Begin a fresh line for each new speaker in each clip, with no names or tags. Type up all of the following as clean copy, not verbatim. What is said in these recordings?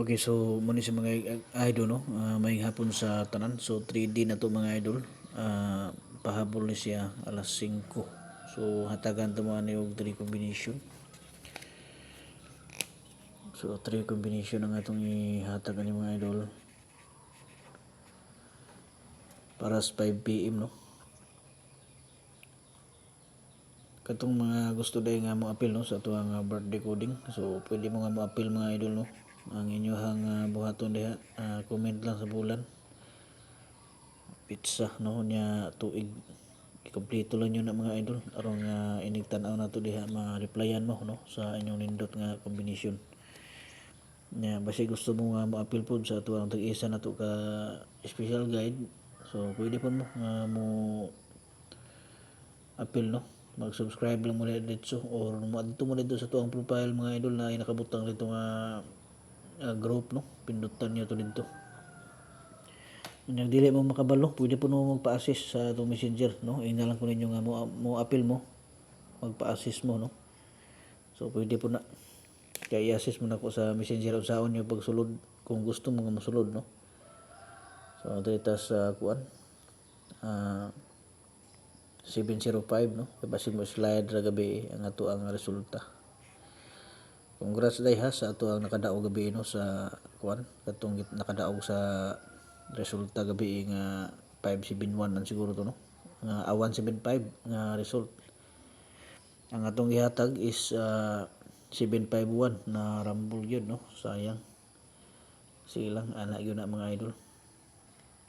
Okay, so muna sa mga idol, no? May hapon sa tanan. So 3D na to mga idol. Pahabol ni siya alas 5. So hatagan to mga niyog 3 combination. So 3 combination ang atong ihatagan ni mga idol. Para sa 5 PM, no? Katong mga gusto dahil nga mo appeal, no? Sa ito ang birthday coding. So pwede mo nga mo appeal mga idol, no? Ang inyohang buhaton diha. Comment lang sa bulan. Pizza, no? Nya tuig. Ikompleto lang yun na mga idol aron nga inigtan-aw na to diha ma-replyan mo, no, sa inyong nindot nga combination nya basi gusto mo nga ma-appeal pod sa ato ang tag-isa na to ka special guide. So pwede po mo nga mo appeal, no, mag-subscribe lang mo dito or mo dito sa tuang profile mga idol na nakabutang dito nga group, no, pindutan niyo to dito. Kung dili mo makabalo, pwede po mo magpa-assist sa itong messenger, no? Ina lang po ninyo nga mo appeal mo, magpa-assist mo, no? So pwede po na. Kaya i-assist mo na ko sa messenger o saon nyo pagsulod kung gusto mo nga masulod, no? So dito sa kuan 705, no? Basi mo slide ra gabi ang ato ang resulta. Congrats day ha sa ato ang nakadaog gabi, no, sa kuan katong nakadaog sa resulta gabi nga 571 ang siguro to, no, nga 175 nga result. Ang atong ihatag is 751 na rumble yun, no, sayang silang anak yun na mga idol.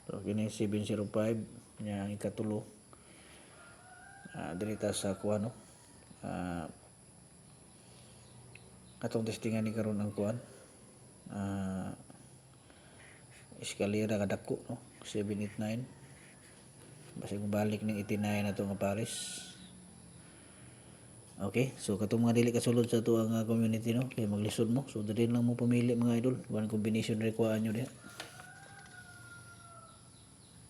So kini 705 nya ikatulo dirita sa kuan, no, atong testingan ni karon ang kuan eskalera kadako, no, 789 basi kung balik ning 89 na to nga pares. Okay, so katong mga dili kasulod sa to ang community, no, kay maglisod mo, so dili lang mo pumili mga idol one combination require nyo diha.